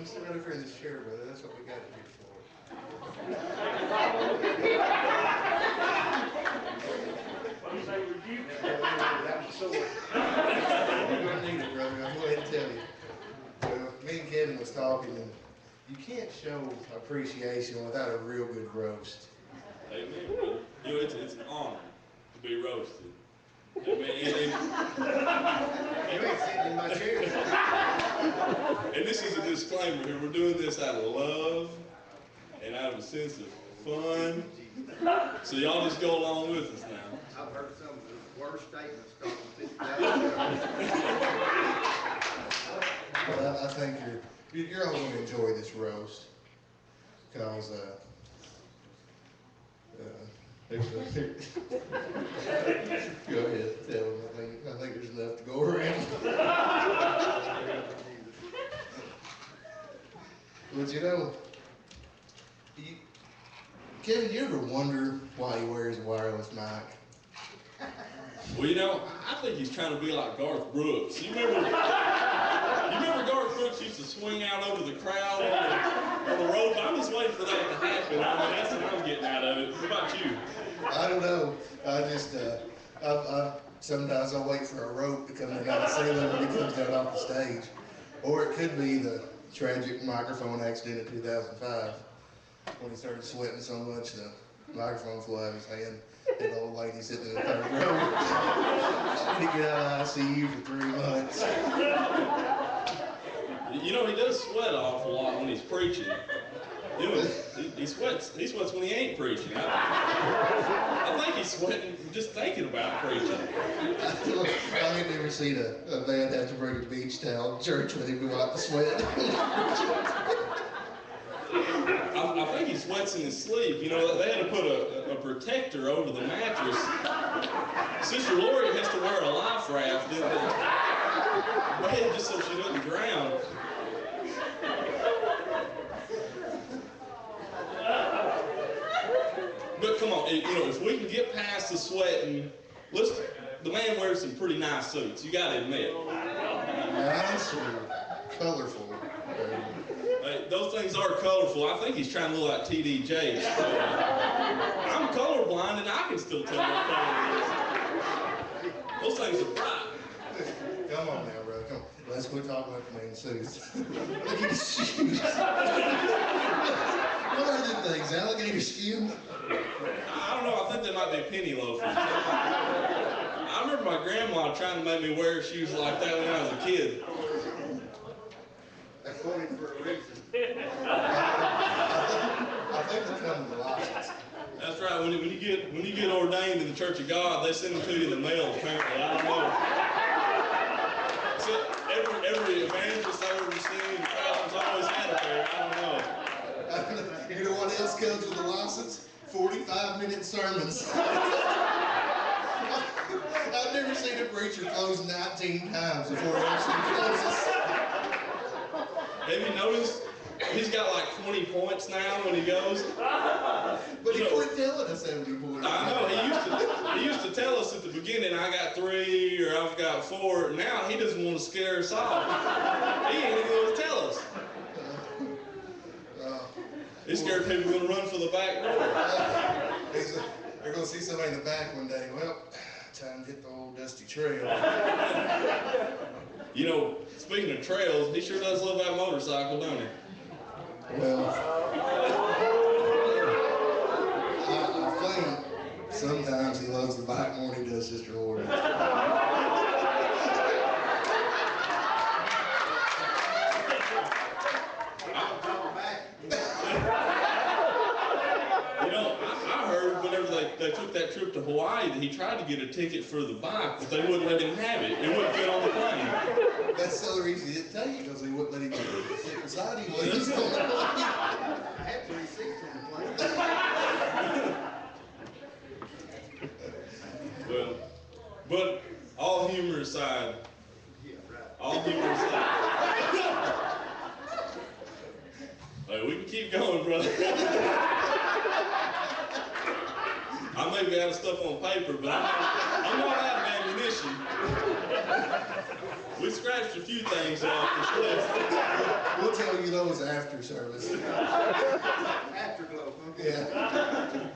Come sit right over here in this chair, brother. That's what we got it here for. That was sore. I need it, brother. I'm going to tell you. Well, me and Kevin was talking, and you can't show appreciation without a real good roast. Amen, brother. You know, it's an honor to be roasted. Amen. You ain't sitting in my chair. And this is a disclaimer here. We're doing this out of love and out of a sense of fun. So y'all just go along with us now. I've heard some of the worst statements called Well, I think you're all going to enjoy this roast because go ahead, tell them. I think there's enough to go around. But you know, Kevin, you ever wonder why he wears a wireless mic? Well, you know, I think he's trying to be like Garth Brooks. You remember Garth Brooks used to swing out over the crowd on the road? I'm just waiting for that to happen. I mean, that's what I'm getting out of it. What about you? I don't know. I just, sometimes I wait for a rope to come down the ceiling when he comes down off the stage. Or it could be the tragic microphone accident in 2005 when he started sweating so much the microphone flew out of his hand. And the old lady sitting in the third row. He got out of ICU for 3 months. You know, he does sweat an awful lot when he's preaching. You know, he sweats when he ain't preaching. I think he's sweating just thinking about preaching. I ain't never seen a man have to bring a beach towel to church when he go out to sweat. I think he sweats in his sleep. You know, they had to put a protector over the mattress. Sister Lori has to wear a life raft, didn't they? Just so she doesn't drown. But come on, you know, if we can get past the sweating, the man wears some pretty nice suits. You got to admit. Nice or colorful. Those things are colorful. I think he's trying to look like T.D. Jakes. I'm colorblind and I can still tell what color it is. Those things are bright. Come on now, bro. Come on. Let's quit talking about the man's suits. Look at his shoes. What are them things? Alligator skin? I don't know. I think they might be penny loafers. I remember my grandma trying to make me wear shoes like that when I was a kid. That's only for a reason. I think they come with a license. That's right. When you get ordained in the Church of God, they send them to you in the mail. Apparently, I don't know. So every evangelist I've ever seen, the pastor's always had it there. I don't know. You know what else comes with a license? 45-minute sermons. I've never seen a preacher close 19 times before he actually closes. Have you noticed? He's got like 20 points now when he goes. But he quit telling us how many points. I know, he used to tell us at the beginning, I got 3 or I've got 4. Now he doesn't want to scare us off. He ain't even going to tell us. He's scared people are going to run for the back door. They're going to see somebody in the back one day. Well, time to hit the old dusty trail. You know, speaking of trails, he sure does love that motorcycle, don't he? Well, I think sometimes he loves the bike more than he does Sister Lori. You know, I heard whenever they took that trip to Hawaii that he tried to get a ticket for the bike, but they wouldn't let him have it. It wouldn't fit on the plane. That's the other reason he didn't take it, because he wouldn't let him sit beside him when he was on the plane. I had 3 seats on the plane. Well, but all humor aside, Yeah, right. all humor aside. Hey, we can keep going, brother. I may be out of stuff on paper, but I'm not out of ammunition. We scratched a few things off the list. We'll tell you those after service. Afterglow, huh? Yeah.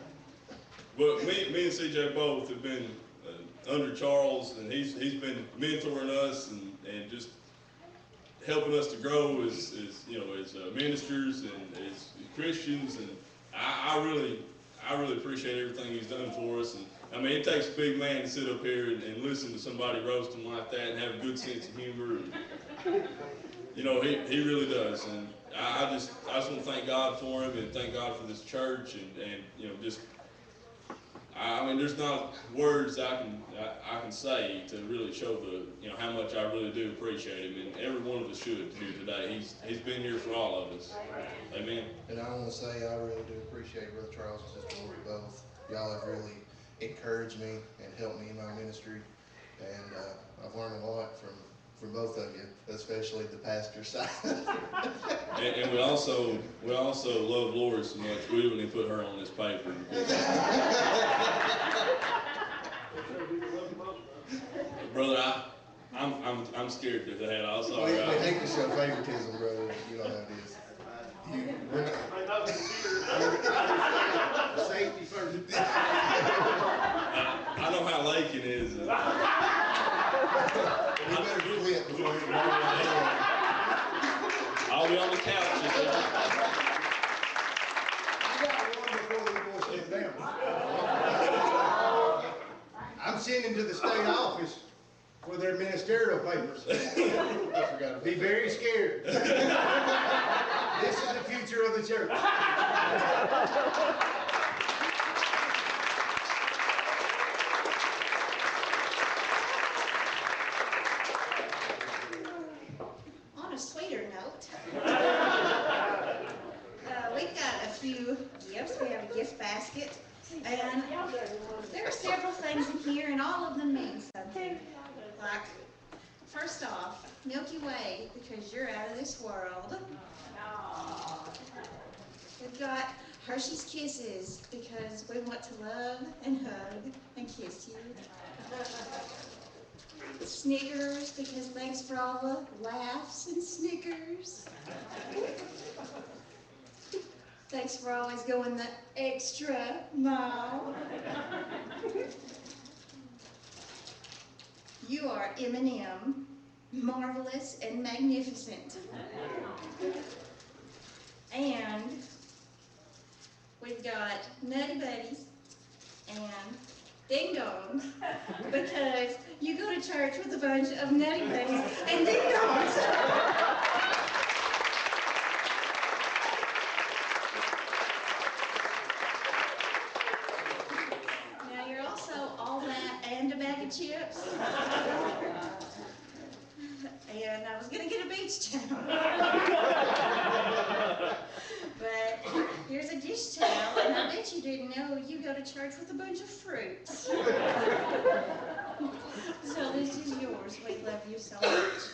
Well, me and CJ both have been under Charles, and he's been mentoring us and just helping us to grow as ministers and as Christians, and I really appreciate everything he's done for us. And I mean, it takes a big man to sit up here and listen to somebody roast him like that and have a good sense of humor. And, he really does. And I just want to thank God for him and thank God for this church and I mean, there's not words I can say to really show how much I really do appreciate him, and every one of us should here today. He's been here for all of us. Amen. And I want to say I really do appreciate Brother Charles and Sister Lori both. Y'all have really encouraged me and helped me in my ministry, and I've learned a lot from both of you, especially the pastor side. And we also love Lori so much we wouldn't even put her on this paper. Brother, I'm scared to that. I'm sorry. We hate to show favoritism, brother. You know how it is. Safety first. I know how Lakin is. You better quit before you go. I'll be on the couch. I got one before we go sit down. I'm sending to the state office for their ministerial papers. Be very scared. This is the future of the church. On a sweeter note, we've got a few gifts. We have a gift basket, and there are several things in here, and all of them mean something. Like, first off, Milky Way, because you're out of this world. We've got Hershey's Kisses, because we want to love and hug and kiss you. Snickers, because thanks for all the laughs and snickers. Thanks for always going the extra mile. You are M&M, marvelous and magnificent. And we've got Nutty Buddies and Ding Dongs, because you go to church with a bunch of Nutty Buddies and Ding Dongs. Now you're also all that and a bag of chips. And I was gonna get a beach towel. But here's a dish towel, and I bet you didn't know you go to church with a bunch of fruits. So this is yours. We love you so much.